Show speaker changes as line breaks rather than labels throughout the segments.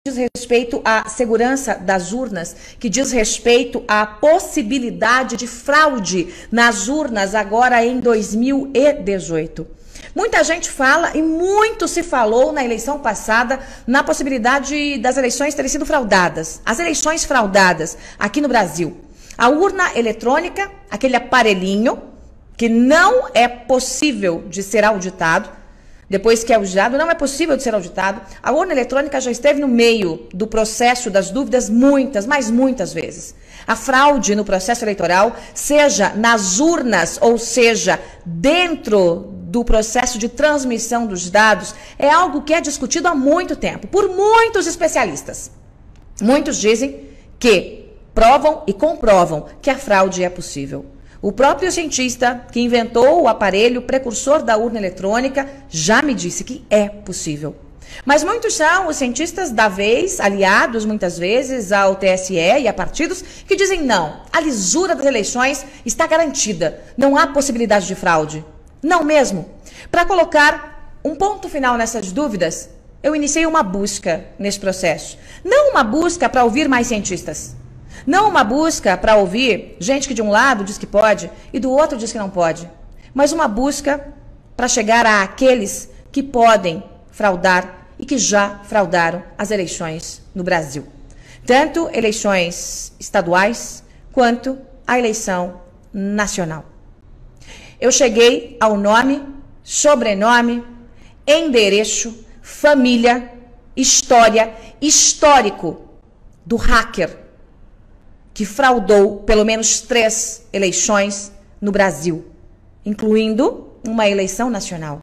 diz respeito à segurança das urnas, que diz respeito à possibilidade de fraude nas urnas agora em 2018. Muita gente fala e muito se falou na eleição passada na possibilidade das eleições terem sido fraudadas. As eleições fraudadas aqui no Brasil. A urna eletrônica, aquele aparelhinho que não é possível de ser auditado, depois que é auditado, não é possível de ser auditado. A urna eletrônica já esteve no meio do processo das dúvidas muitas, mas muitas vezes. A fraude no processo eleitoral, seja nas urnas ou seja dentro do processo de transmissão dos dados, é algo que é discutido há muito tempo, por muitos especialistas. Muitos dizem que provam e comprovam que a fraude é possível. O próprio cientista que inventou o aparelho precursor da urna eletrônica já me disse que é possível. Mas muitos são os cientistas da vez, aliados muitas vezes ao TSE e a partidos, que dizem não, a lisura das eleições está garantida, não há possibilidade de fraude. Não mesmo. Para colocar um ponto final nessas dúvidas, eu iniciei uma busca nesse processo. Não uma busca para ouvir mais cientistas. Não uma busca para ouvir gente que de um lado diz que pode e do outro diz que não pode, mas uma busca para chegar àqueles que podem fraudar e que já fraudaram as eleições no Brasil. Tanto eleições estaduais quanto a eleição nacional. Eu cheguei ao nome, sobrenome, endereço, família, história, histórico do hacker que fraudou pelo menos 3 eleições no Brasil, incluindo uma eleição nacional.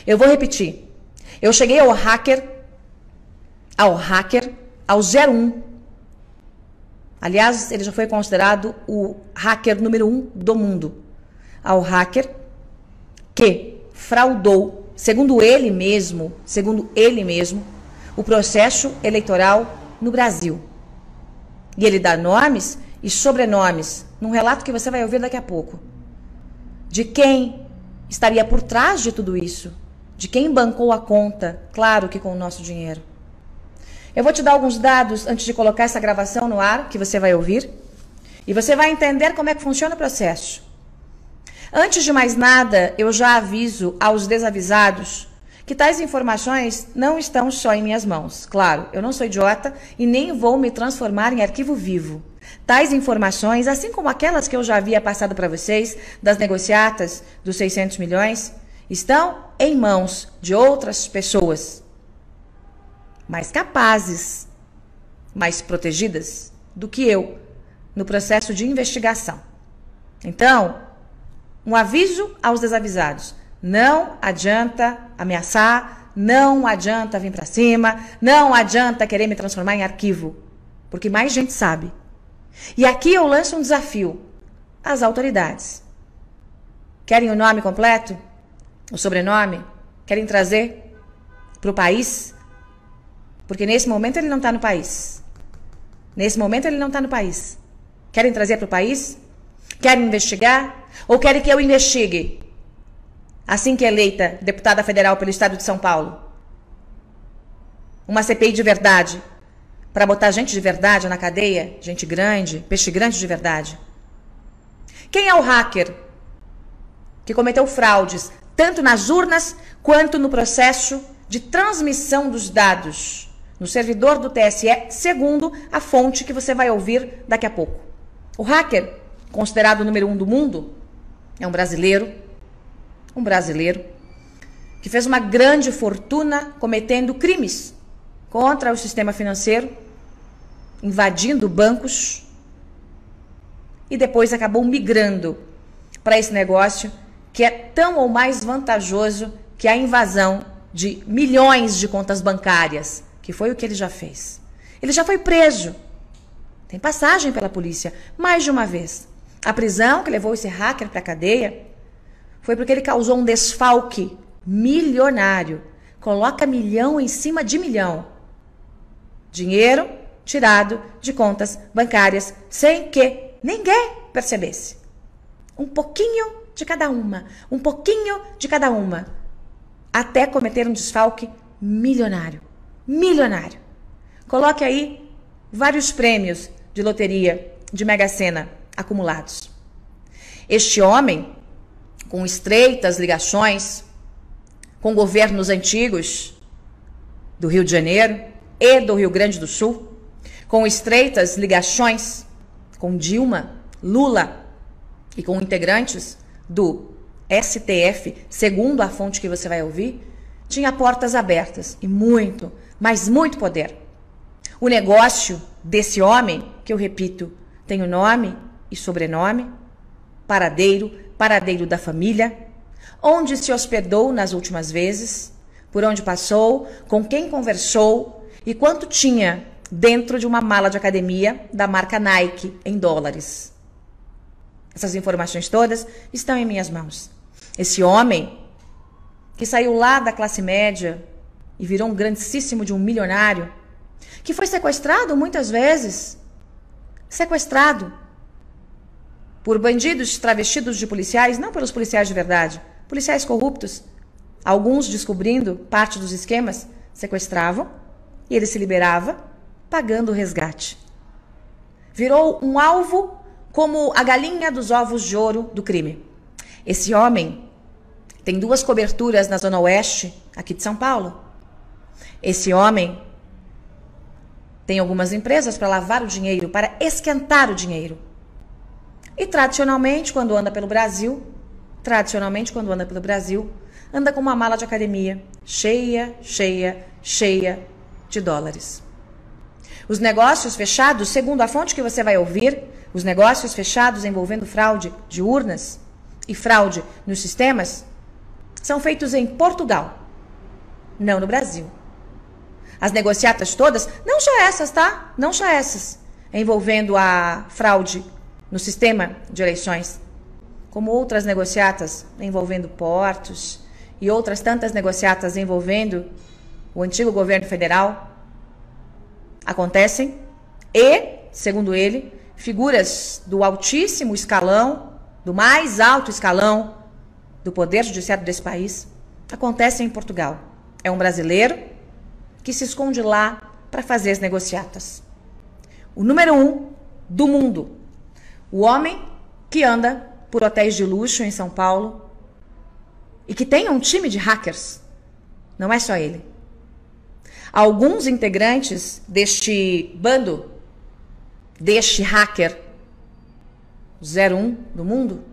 Eu vou repetir. Eu cheguei ao hacker, ao 01. Aliás, ele já foi considerado o hacker número 1 do mundo. Ao hacker que fraudou, segundo ele mesmo, o processo eleitoral no Brasil. E ele dá nomes e sobrenomes num relato que você vai ouvir daqui a pouco. De quem estaria por trás de tudo isso. De quem bancou a conta, claro que com o nosso dinheiro. Eu vou te dar alguns dados antes de colocar essa gravação no ar, que você vai ouvir. E você vai entender como é que funciona o processo. Antes de mais nada, eu já aviso aos desavisados que tais informações não estão só em minhas mãos. Claro, eu não sou idiota e nem vou me transformar em arquivo vivo. Tais informações, assim como aquelas que eu já havia passado para vocês, das negociatas dos 600 milhões, estão em mãos de outras pessoas mais capazes, mais protegidas do que eu no processo de investigação. Então, um aviso aos desavisados. Não adianta ameaçar, não adianta vir para cima, não adianta querer me transformar em arquivo, porque mais gente sabe. E aqui eu lanço um desafio às autoridades. Querem o nome completo? O sobrenome? Querem trazer para o país? Porque nesse momento ele não está no país. Nesse momento ele não está no país. Querem trazer para o país? Querem investigar? Ou querem que eu investigue? Assim que eleita deputada federal pelo estado de São Paulo. Uma CPI de verdade. Para botar gente de verdade na cadeia. Gente grande, peixe grande de verdade. Quem é o hacker que cometeu fraudes, tanto nas urnas quanto no processo de transmissão dos dados no servidor do TSE, segundo a fonte que você vai ouvir daqui a pouco? O hacker, considerado o número 1 do mundo, é um brasileiro que fez uma grande fortuna cometendo crimes contra o sistema financeiro, invadindo bancos e depois acabou migrando para esse negócio que é tão ou mais vantajoso que a invasão de milhões de contas bancárias, que foi o que ele já fez. Ele já foi preso, tem passagem pela polícia mais de uma vez. A prisão que levou esse hacker para a cadeia foi porque ele causou um desfalque milionário. Coloca milhão em cima de milhão. Dinheiro tirado de contas bancárias sem que ninguém percebesse. Um pouquinho de cada uma. Um pouquinho de cada uma. Até cometer um desfalque milionário. Milionário. Coloque aí vários prêmios de loteria de Mega Sena acumulados. Este homem, com estreitas ligações com governos antigos do Rio de Janeiro e do Rio Grande do Sul, com estreitas ligações com Dilma, Lula e com integrantes do STF, segundo a fonte que você vai ouvir, tinha portas abertas e muito, mas muito poder. O negócio desse homem, que eu repito, tem o nome e sobrenome, paradeiro da família, onde se hospedou nas últimas vezes, por onde passou, com quem conversou e quanto tinha dentro de uma mala de academia da marca Nike em dólares. Essas informações todas estão em minhas mãos. Esse homem que saiu lá da classe média e virou um grandíssimo de um milionário, que foi sequestrado muitas vezes, sequestrado por bandidos travestidos de policiais, não pelos policiais de verdade, policiais corruptos, alguns descobrindo parte dos esquemas, sequestravam e ele se liberava pagando o resgate. Virou um alvo como a galinha dos ovos de ouro do crime. Esse homem tem 2 coberturas na Zona Oeste, aqui de São Paulo. Esse homem tem algumas empresas para lavar o dinheiro, para esquentar o dinheiro. E tradicionalmente, quando anda pelo Brasil, anda com uma mala de academia cheia de dólares. Os negócios fechados, segundo a fonte que você vai ouvir, os negócios fechados envolvendo fraude de urnas e fraude nos sistemas, são feitos em Portugal, não no Brasil. As negociatas todas, não só essas, tá? Não só essas, envolvendo a fraude no sistema de eleições, como outras negociatas envolvendo portos e outras tantas negociatas envolvendo o antigo governo federal, acontecem e, segundo ele, figuras do altíssimo escalão, do mais alto escalão do poder judiciário desse país, acontecem em Portugal. É um brasileiro que se esconde lá para fazer as negociatas. O número 1 do mundo. O homem que anda por hotéis de luxo em São Paulo e que tem um time de hackers. Não é só ele. Alguns integrantes deste bando, deste hacker 01 do mundo,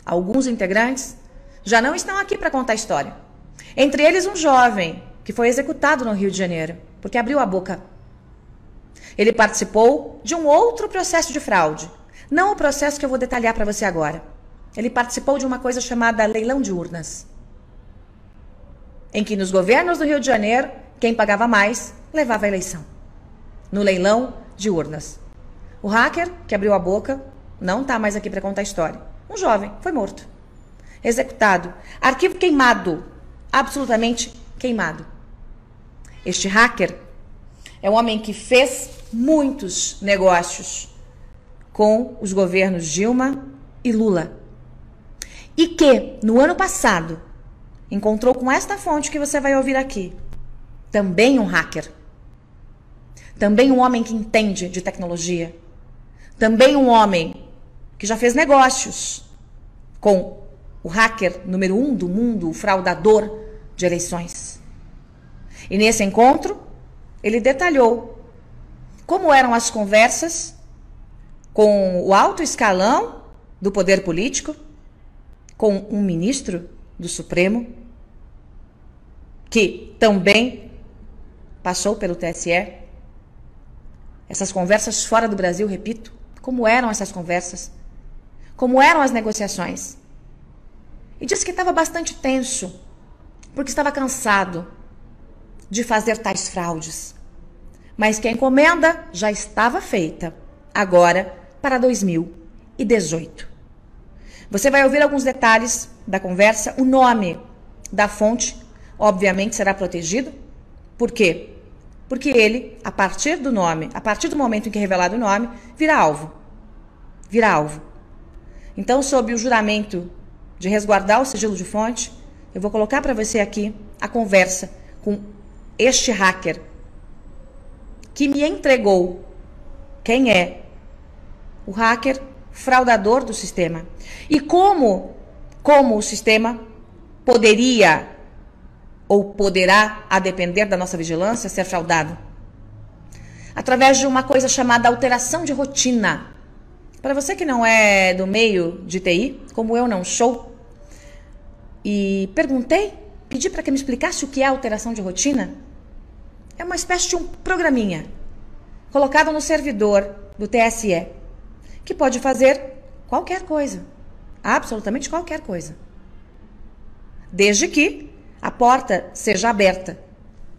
alguns integrantes já não estão aqui para contar a história. Entre eles um jovem que foi executado no Rio de Janeiro, porque abriu a boca. Ele participou de um outro processo de fraude. Não o processo que eu vou detalhar para você agora. Ele participou de uma coisa chamada leilão de urnas. Em que nos governos do Rio de Janeiro, quem pagava mais levava a eleição. No leilão de urnas. O hacker que abriu a boca não está mais aqui para contar a história. Um jovem foi morto. Executado. Arquivo queimado. Absolutamente queimado. Este hacker é um homem que fez muitos negócios com os governos Dilma e Lula. E que, no ano passado, encontrou com esta fonte que você vai ouvir aqui, também um hacker. Também um homem que entende de tecnologia. Também um homem que já fez negócios com o hacker número 1 do mundo, o fraudador de eleições. E nesse encontro, ele detalhou como eram as conversas com o alto escalão do poder político, com um ministro do Supremo, que também passou pelo TSE. Essas conversas fora do Brasil, repito, como eram essas conversas, como eram as negociações. E disse que estava bastante tenso, porque estava cansado de fazer tais fraudes. Mas que a encomenda já estava feita, agora para 2018. Você vai ouvir alguns detalhes da conversa. O nome da fonte, obviamente, será protegido. Por quê? Porque ele, a partir do nome, a partir do momento em que é revelado o nome, vira alvo. Vira alvo. Então, sob o juramento de resguardar o sigilo de fonte, eu vou colocar para você aqui a conversa com este hacker que me entregou. Quem é? O hacker fraudador do sistema. E como o sistema poderia ou poderá, a depender da nossa vigilância, ser fraudado? Através de uma coisa chamada alteração de rotina. Para você que não é do meio de TI, como eu não sou, e pedi para que me explicasse o que é alteração de rotina. É uma espécie de um programinha colocado no servidor do TSE, que pode fazer qualquer coisa, absolutamente qualquer coisa, desde que a porta seja aberta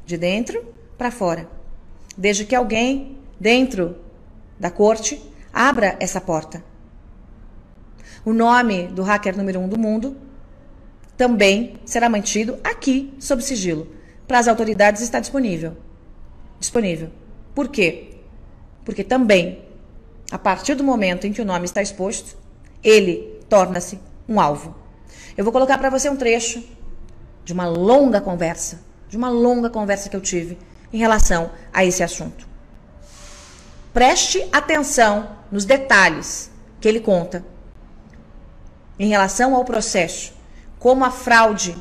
de dentro para fora, desde que alguém dentro da corte abra essa porta. O nome do hacker número 1 do mundo também será mantido aqui sob sigilo. Para as autoridades está disponível. Por quê? Porque também, a partir do momento em que o nome está exposto, ele torna-se um alvo. Eu vou colocar para você um trecho de uma longa conversa que eu tive em relação a esse assunto. Preste atenção nos detalhes que ele conta em relação ao processo, como a fraude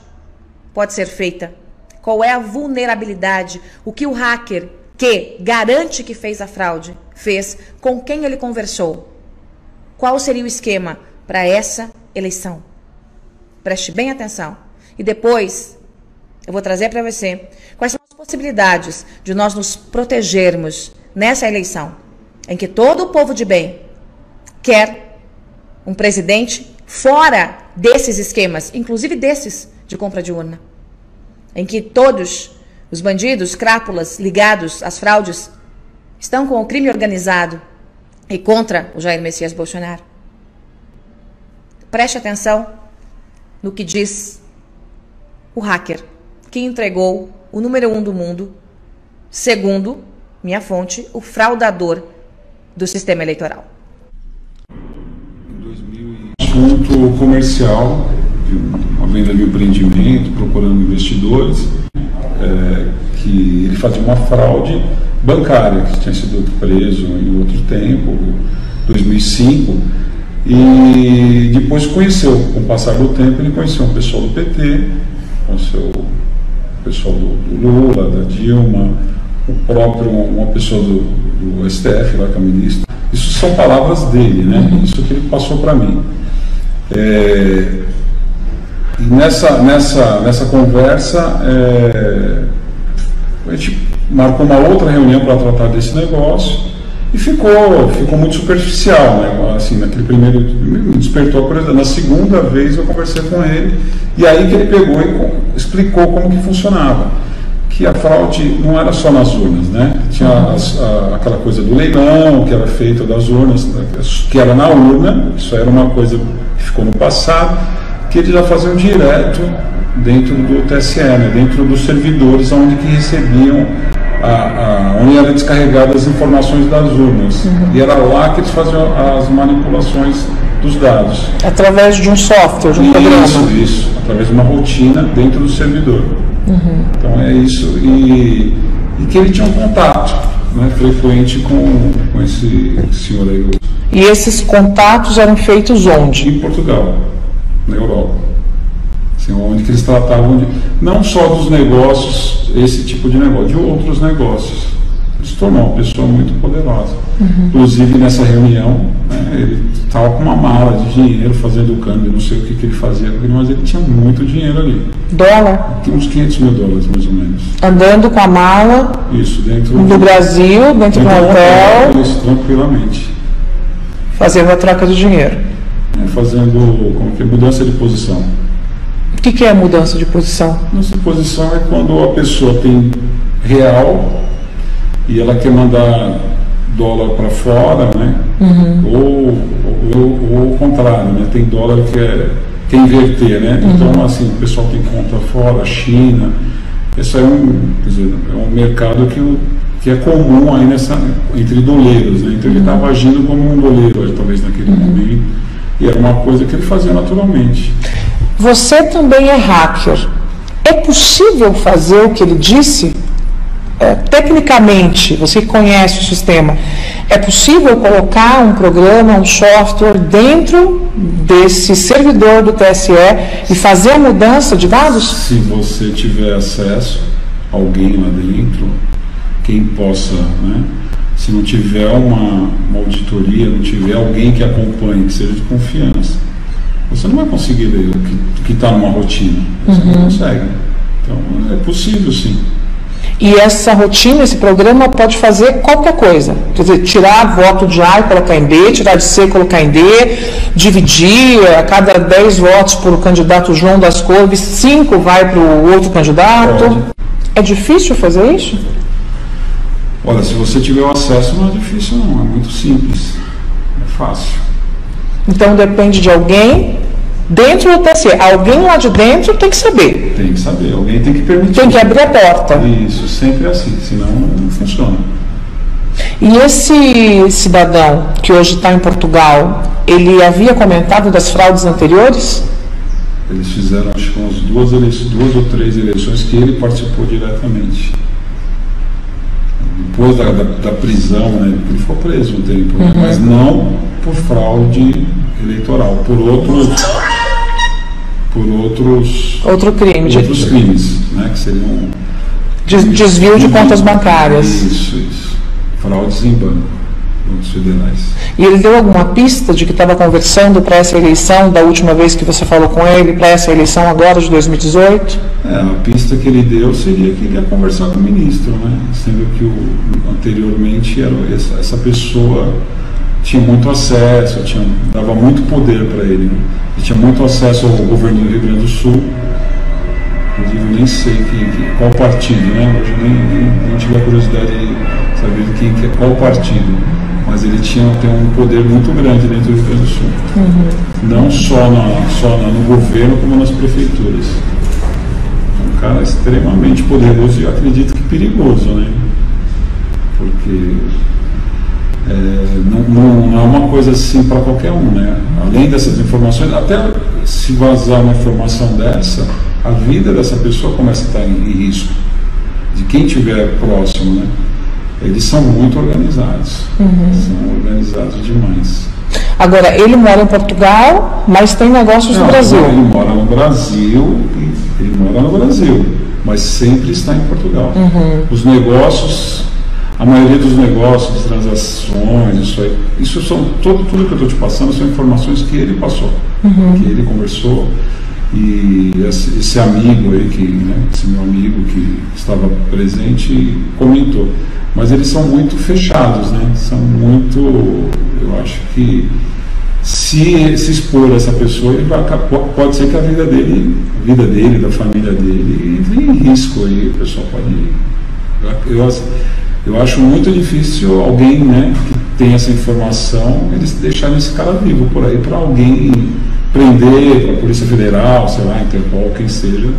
pode ser feita, qual é a vulnerabilidade, o que o hacker que garante que fez a fraude fez, com quem ele conversou, qual seria o esquema para essa eleição. Preste bem atenção. E depois eu vou trazer para você quais são as possibilidades de nós nos protegermos nessa eleição, em que todo o povo de bem quer um presidente fora desses esquemas, inclusive desses de compra de urna, em que todos os bandidos, crápulas ligados às fraudes estão com o crime organizado e contra o Jair Messias Bolsonaro. Preste atenção no que diz o hacker que entregou o número 1 do mundo, segundo minha fonte, o fraudador do sistema eleitoral.
Em 2000, assunto comercial, de uma venda de um empreendimento, procurando investidores, que ele fazia uma fraude bancária, que tinha sido preso em outro tempo, 2005, e depois conheceu, com o passar do tempo, ele conheceu um pessoal do PT, conheceu o pessoal do Lula, da Dilma, o próprio, uma pessoa do STF, lá que é ministro. Isso são palavras dele, né? Isso que ele passou para mim. E nessa conversa, a gente marcou uma outra reunião para tratar desse negócio e ficou muito superficial, né? Assim, naquele primeiro, me despertou a curiosidade. Na segunda vez eu conversei com ele e aí que ele pegou e explicou como que funcionava. Que a fraude não era só nas urnas, né? Tinha aquela coisa do leilão, que era feito das urnas, que era na urna, isso era uma coisa que ficou no passado, que eles já faziam direto dentro do TSE, né? Dentro dos servidores onde que recebiam, onde eram descarregadas as informações das urnas. E era lá que eles faziam as manipulações dos dados. Através de um software, de um programa. Isso, através de uma rotina dentro do servidor. Então é isso, e que ele tinha um contato, né, frequente com esse senhor aí.
E esses contatos eram feitos onde?
Em Portugal, na Europa. Assim, onde que eles tratavam não só dos negócios, esse tipo de negócio, de outros negócios. Ele se tornou uma pessoa muito poderosa. Inclusive nessa reunião, né, ele estava com uma mala de dinheiro fazendo o câmbio, não sei o que ele fazia, mas ele tinha muito dinheiro ali.
Dólar?
Tinha uns 500 mil dólares, mais ou menos.
Andando com a mala.
Isso, dentro
do Brasil, dentro do hotel.
Isso, tranquilamente.
Fazendo a troca de dinheiro.
Fazendo mudança de posição.
O que é mudança de posição?
Mudança de posição é quando a pessoa tem real e ela quer mandar dólar para fora, né? Ou o contrário, né? Tem dólar que quer inverter, né? Então, assim, o pessoal tem conta fora, China. Esse é um mercado que é comum aí entre doleiros, né? Então ele estava agindo como um doleiro, talvez naquele momento, e era uma coisa que ele fazia naturalmente.
Você também é hacker. É possível fazer o que ele disse? tecnicamente, você que conhece o sistema, é possível colocar um programa, um software dentro desse servidor do TSE e fazer a mudança de dados?
Se você tiver acesso, alguém lá dentro, quem possa, né? Se não tiver uma auditoria, não tiver alguém que acompanhe, que seja de confiança, você não vai conseguir ler o que está numa rotina. Você não consegue. Então, é possível sim.
E essa rotina, esse programa pode fazer qualquer coisa. Quer dizer, tirar voto de A e colocar em B, tirar de C e colocar em D, dividir a cada 10 votos para o candidato João das Couves, 5 vai para o outro candidato.
Pode.
É difícil fazer isso?
Olha, se você tiver o acesso, não é difícil não, é muito simples, é fácil.
Então depende de alguém dentro do TSE. Alguém lá de dentro tem que saber.
Tem que saber, alguém tem que permitir.
Tem que abrir a porta.
Isso, sempre é assim, senão não funciona.
E esse cidadão que hoje está em Portugal, ele havia comentado das fraudes anteriores?
Eles fizeram, acho que umas 2 ou 3 eleições que ele participou diretamente. Depois da prisão, né, ele ficou preso um tempo, mas não por fraude eleitoral, por outros crimes, né, que seriam
desvio de contas bancárias.
Isso. Fraudes em banco, bancos federais.
E ele deu alguma pista de que estava conversando para essa eleição, da última vez que você falou com ele, para essa eleição agora de 2018?
A pista que ele deu seria que ele ia conversar com o ministro, né? Sendo que anteriormente essa pessoa tinha muito acesso, dava muito poder para ele, né? Ele tinha muito acesso ao governo do Rio Grande do Sul. Inclusive, eu nem sei qual partido, né? Hoje eu nem tive a curiosidade de saber qual partido. Mas ele tem um poder muito grande dentro do Rio Grande do Sul. Não só no governo, como nas prefeituras. É um cara extremamente poderoso e eu acredito que perigoso, né? Porque não é uma coisa assim para qualquer um, né? Além dessas informações, até se vazar uma informação dessa, a vida dessa pessoa começa a estar em risco, de quem estiver próximo, né? Eles são muito organizados, são organizados demais.
Agora, ele mora em Portugal, mas tem negócios no Brasil.
Ele mora no Brasil, mas sempre está em Portugal. Os negócios, a maioria dos negócios, transações, isso são tudo que eu estou te passando são informações que ele passou, que ele conversou. E esse amigo aí, esse meu amigo que estava presente, comentou. Mas eles são muito fechados, né? São muito. Eu acho que se expor essa pessoa, pode ser que a vida dele, da família dele, entre em risco aí. O pessoal pode. Eu acho muito difícil alguém, né, que tem essa informação, eles deixarem esse cara vivo por aí para alguém prender, para a Polícia Federal, sei lá, Interpol, quem seja.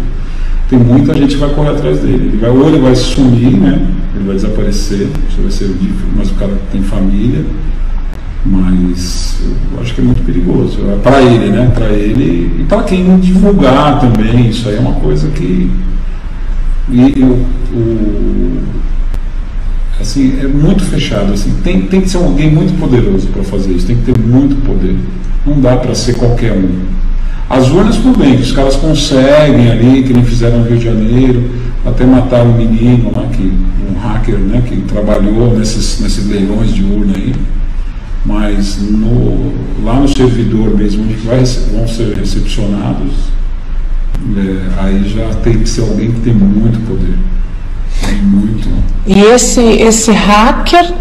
Tem muita gente que vai correr atrás dele. Ou ele vai sumir, né? Ele vai desaparecer, isso vai ser difícil, mas o cara tem família. Mas eu acho que é muito perigoso. Para ele, né? Para ele e para quem divulgar também. Isso aí é uma coisa que. Assim, é muito fechado. Assim, tem que ser alguém muito poderoso para fazer isso. Tem que ter muito poder. Não dá para ser qualquer um. As urnas, tudo bem, que os caras conseguem ali, que nem fizeram no Rio de Janeiro, até mataram um menino lá, um hacker, né, que trabalhou nesses leilões de urna aí. Mas lá no servidor mesmo, onde vão ser recepcionados, aí já tem que ser alguém que tem muito poder. Muito.
E esse hacker,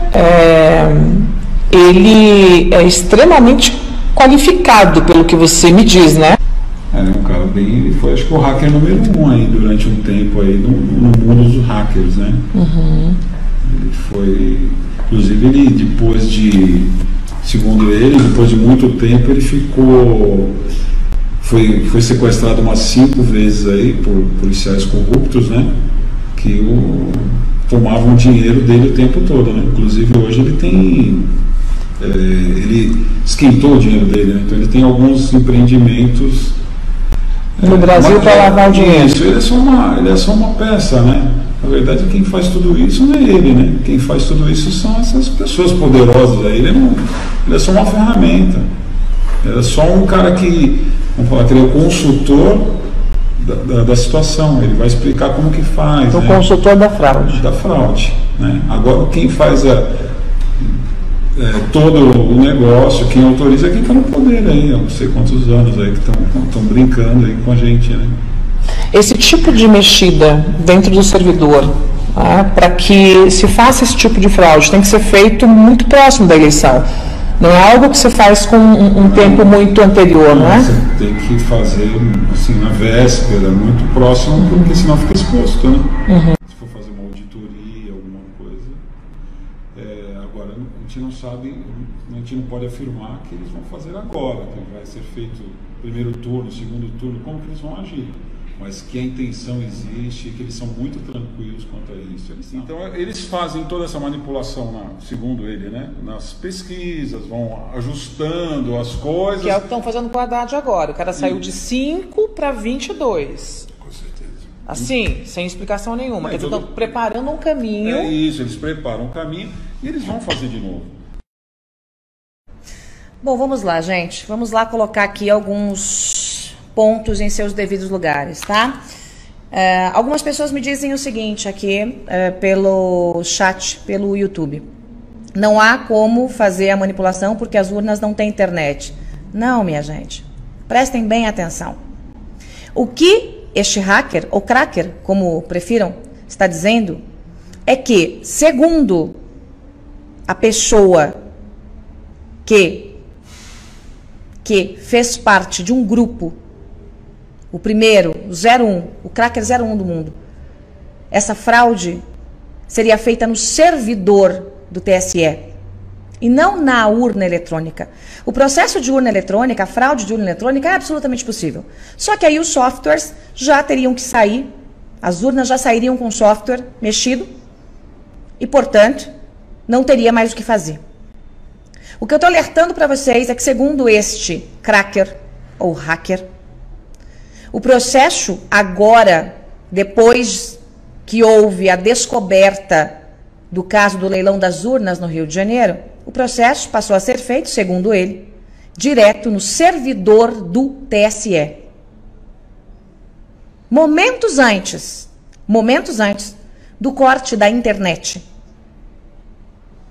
ele é extremamente qualificado, pelo que você me diz, né?
É um cara ele foi, acho que o hacker número 1 aí, durante um tempo aí, no mundo dos hackers, né? Ele foi, inclusive segundo ele, depois de muito tempo, ele foi sequestrado umas 5 vezes aí por policiais corruptos, né? Que tomavam o dinheiro dele o tempo todo, né? Inclusive hoje ele esquentou o dinheiro dele, né? Então ele tem alguns empreendimentos
no Brasil para lavar o dinheiro.
Isso, ele é só uma peça, né? Na verdade, quem faz tudo isso não é ele, né? Quem faz tudo isso são essas pessoas poderosas aí. Ele é só uma ferramenta. Ele é só um cara que, vamos falar, que ele é o consultor da situação. Ele vai explicar como que faz.
O consultor da fraude.
Da fraude, né? Agora, quem faz todo o negócio, quem autoriza é quem está no poder aí, há não sei quantos anos aí que estão brincando aí com a gente, né?
Esse tipo de mexida dentro do servidor, para que se faça esse tipo de fraude, tem que ser feito muito próximo da eleição. Não é algo que você faz com um tempo muito anterior, não é?
Você tem que fazer assim, na véspera, muito próximo, porque senão fica exposto, né? Se for fazer uma auditoria, alguma coisa. Agora, a gente não sabe, a gente não pode afirmar que eles vão fazer agora, que vai ser feito primeiro turno, segundo turno, como que eles vão agir. Mas que a intenção existe, que eles são muito tranquilos quanto a isso. Então, eles fazem toda essa manipulação, segundo ele, né? Nas pesquisas, vão ajustando as coisas.
Que é o que estão fazendo com o Haddad agora. O cara saiu de 5 para 22.
Com certeza.
Assim, sem explicação nenhuma. Quer dizer, estão preparando um caminho.
É isso, eles preparam um caminho e eles vão fazer de novo.
Bom, vamos lá, gente. Vamos lá colocar aqui alguns pontos em seus devidos lugares, tá? Algumas pessoas me dizem o seguinte aqui pelo chat, pelo YouTube. Não há como fazer a manipulação porque as urnas não têm internet. Não, minha gente. Prestem bem atenção. O que este hacker, ou cracker, como prefiram, está dizendo é que, segundo a pessoa que fez parte de um grupo, o primeiro, o 01, o cracker 01 do mundo, essa fraude seria feita no servidor do TSE e não na urna eletrônica. O processo de urna eletrônica, a fraude de urna eletrônica é absolutamente possível. Só que aí os softwares já teriam que sair, as urnas já sairiam com o software mexido e, portanto, não teria mais o que fazer. O que eu estou alertando para vocês é que, segundo este cracker ou hacker, o processo agora, depois que houve a descoberta do caso do leilão das urnas no Rio de Janeiro, o processo passou a ser feito, segundo ele, direto no servidor do TSE. Momentos antes do corte da internet,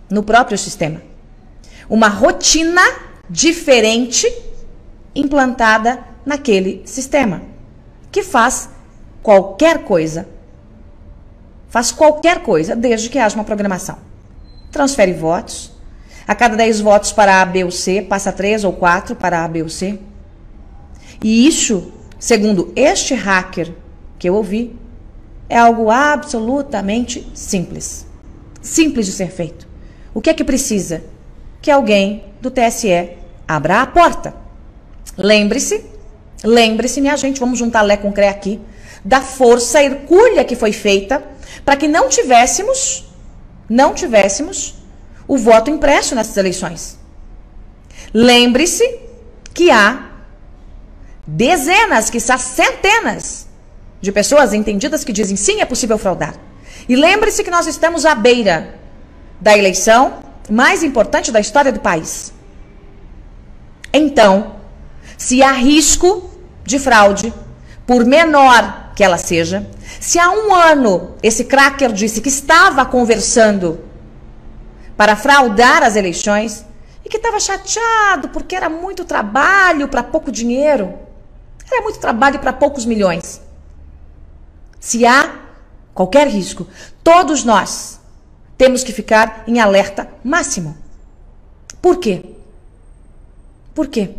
no próprio sistema. Uma rotina diferente implantada naquele sistema, que faz qualquer coisa. Faz qualquer coisa, desde que haja uma programação. Transfere votos. A cada 10 votos para A, B ou C, passa 3 ou 4 para A, B ou C. E isso, segundo este hacker que eu ouvi, é algo absolutamente simples. Simples de ser feito. O que é que precisa? Que alguém do TSE abra a porta. Lembre-se, minha gente, vamos juntar Lé com Cré aqui, da força hercúlea que foi feita para que não tivéssemos o voto impresso nessas eleições. Lembre-se que há dezenas, quiçá centenas de pessoas entendidas que dizem sim, é possível fraudar. E lembre-se que nós estamos à beira da eleição mais importante da história do país. Então, se há risco de fraude, por menor que ela seja, se há um ano esse cracker disse que estava conversando para fraudar as eleições e que estava chateado porque era muito trabalho para pouco dinheiro, era muito trabalho para poucos milhões. Se há qualquer risco, todos nós temos que ficar em alerta máximo. Por quê? Por quê?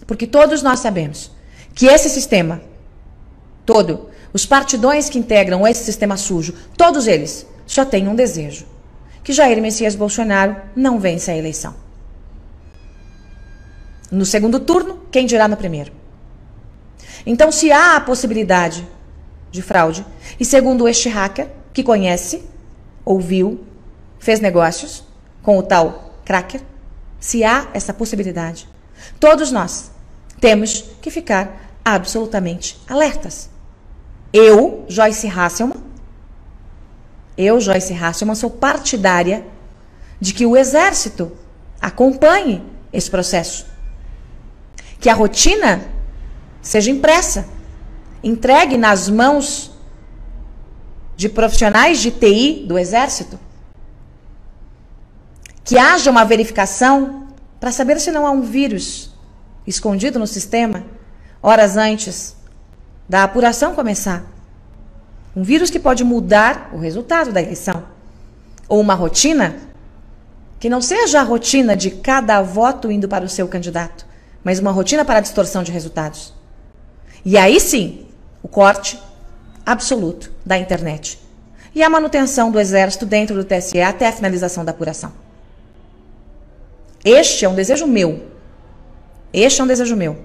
Porque todos nós sabemos que esse sistema todo, os partidões que integram esse sistema sujo, todos eles só têm um desejo: que Jair Messias Bolsonaro não vença a eleição. No segundo turno, quem dirá no primeiro? Então, se há a possibilidade de fraude, e segundo este hacker, que conhece, ouviu, fez negócios com o tal cracker, se há essa possibilidade, todos nós temos que ficar absolutamente alertas. Eu, Joyce Hasselman, eu, Joyce Hasselman, sou partidária de que o Exército acompanhe esse processo. Que a rotina seja impressa, entregue nas mãos de profissionais de TI do Exército. Que haja uma verificação para saber se não há um vírus escondido no sistema horas antes da apuração começar. Um vírus que pode mudar o resultado da eleição. Ou uma rotina que não seja a rotina de cada voto indo para o seu candidato, mas uma rotina para a distorção de resultados. E aí sim, o corte absoluto da internet. E a manutenção do Exército dentro do TSE até a finalização da apuração. Este é um desejo meu. Este é um desejo meu.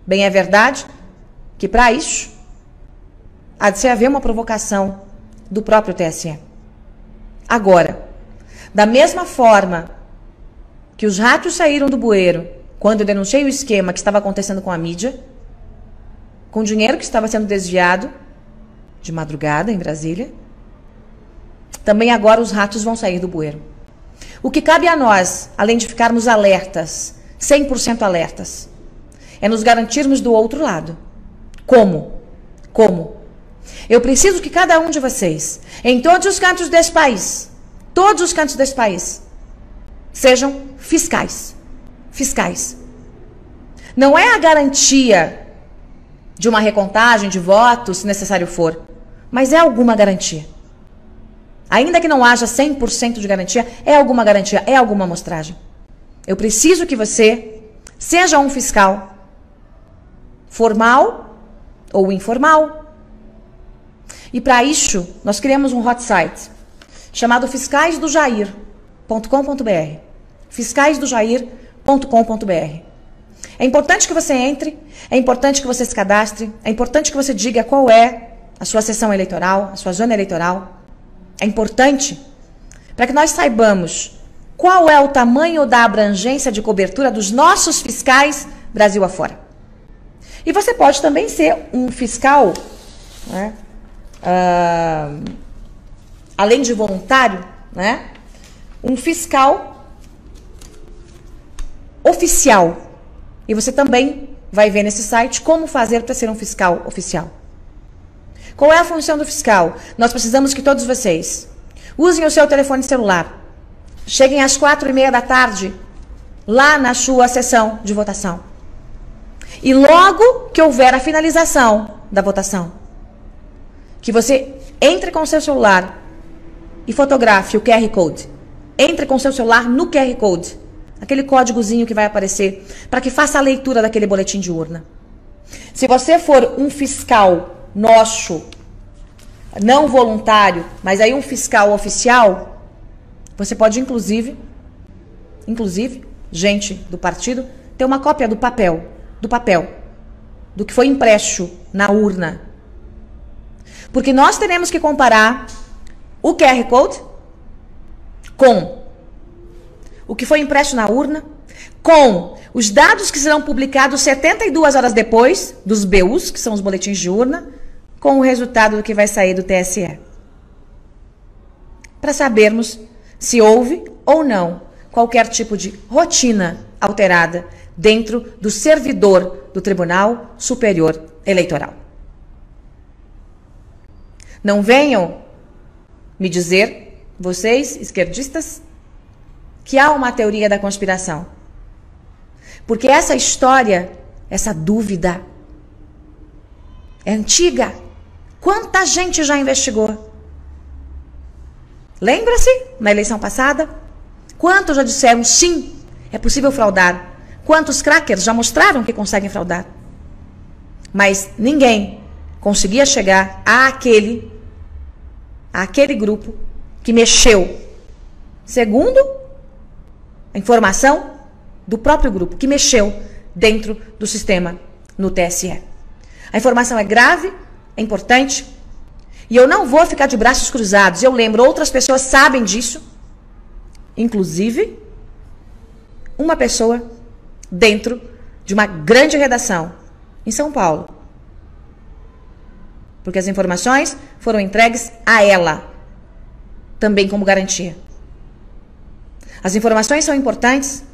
Bem, é verdade que para isso há de se haver uma provocação do próprio TSE. Agora, da mesma forma que os ratos saíram do bueiro quando eu denunciei o esquema que estava acontecendo com a mídia, com dinheiro que estava sendo desviado de madrugada em Brasília, também agora os ratos vão sair do bueiro. O que cabe a nós, além de ficarmos alertas, 100% alertas, é nos garantirmos do outro lado. Como? Como? Eu preciso que cada um de vocês, em todos os cantos desse país, sejam fiscais. Fiscais. Não é a garantia de uma recontagem de votos, se necessário for, mas é alguma garantia. Ainda que não haja 100% de garantia, é alguma garantia, é alguma amostragem. Eu preciso que você seja um fiscal formal ou informal. E para isso, nós criamos um hot site chamado fiscaisdojair.com.br. fiscaisdojair.com.br. É importante que você entre, é importante que você se cadastre, é importante que você diga qual é a sua seção eleitoral, a sua zona eleitoral. É importante para que nós saibamos qual é o tamanho da abrangência de cobertura dos nossos fiscais Brasil afora. E você pode também ser um fiscal, né, além de voluntário, né, um fiscal oficial. E você também vai ver nesse site como fazer para ser um fiscal oficial. Qual é a função do fiscal? Nós precisamos que todos vocês usem o seu telefone celular. Cheguem às 4h30 da tarde lá na sua sessão de votação. E logo que houver a finalização da votação, que você entre com o seu celular e fotografe o QR Code. Entre com o seu celular no QR Code, aquele códigozinho que vai aparecer, para que faça a leitura daquele boletim de urna. Se você for um fiscal nosso, não voluntário, mas aí um fiscal oficial, você pode inclusive, gente do partido, ter uma cópia do papel, do que foi impresso na urna. Porque nós teremos que comparar o QR Code com o que foi impresso na urna, com os dados que serão publicados 72 horas depois, dos BUs, que são os boletins de urna, com o resultado do que vai sair do TSE. Para sabermos se houve ou não qualquer tipo de rotina alterada dentro do servidor do Tribunal Superior Eleitoral. Não venham me dizer, vocês, esquerdistas, que há uma teoria da conspiração. Porque essa história, essa dúvida, é antiga. Quanta gente já investigou? Lembra-se, na eleição passada? Quantos já disseram, sim, é possível fraudar? Quantos crackers já mostraram que conseguem fraudar? Mas ninguém conseguia chegar àquele grupo que mexeu, segundo a informação do próprio grupo, que mexeu dentro do sistema no TSE. A informação é grave, é importante, e eu não vou ficar de braços cruzados. Eu lembro, outras pessoas sabem disso, inclusive uma pessoa dentro de uma grande redação em São Paulo. Porque as informações foram entregues a ela, também como garantia. As informações são importantes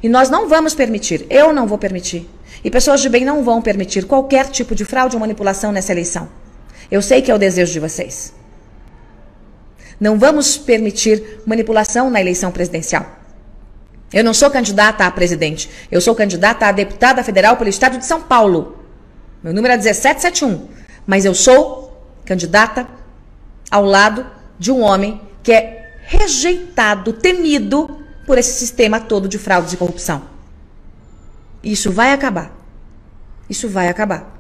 e nós não vamos permitir, eu não vou permitir, e pessoas de bem não vão permitir qualquer tipo de fraude ou manipulação nessa eleição. Eu sei que é o desejo de vocês. Não vamos permitir manipulação na eleição presidencial. Eu não sou candidata a presidente, eu sou candidata a deputada federal pelo estado de São Paulo. Meu número é 1771, mas eu sou candidata ao lado de um homem que é rejeitado, temido por esse sistema todo de fraudes e corrupção. Isso vai acabar. Isso vai acabar.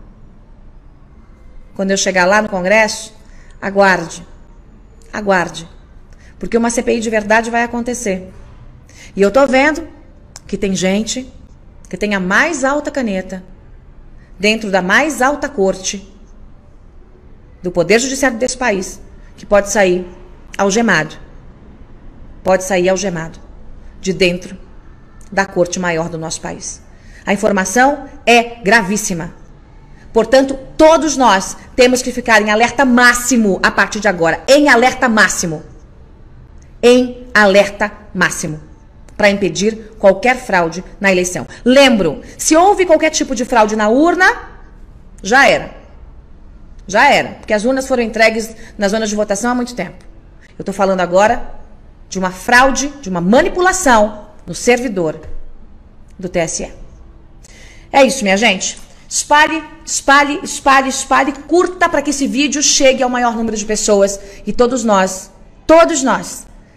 Quando eu chegar lá no Congresso, aguarde. Aguarde. Porque uma CPI de verdade vai acontecer. E eu tô vendo que tem gente que tem a mais alta caneta dentro da mais alta corte do Poder Judiciário desse país, que pode sair algemado. Pode sair algemado de dentro da corte maior do nosso país. A informação é gravíssima. Portanto, todos nós temos que ficar em alerta máximo a partir de agora. Em alerta máximo. Em alerta máximo. Para impedir qualquer fraude na eleição. Lembro, se houve qualquer tipo de fraude na urna, já era. Já era. Porque as urnas foram entregues nas zonas de votação há muito tempo. Eu estou falando agora de uma fraude, de uma manipulação no servidor do TSE. É isso, minha gente. Espalhe, espalhe, espalhe, espalhe, curta para que esse vídeo chegue ao maior número de pessoas. E todos nós,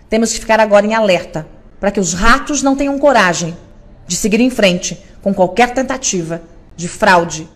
temos que ficar agora em alerta para que os ratos não tenham coragem de seguir em frente com qualquer tentativa de fraude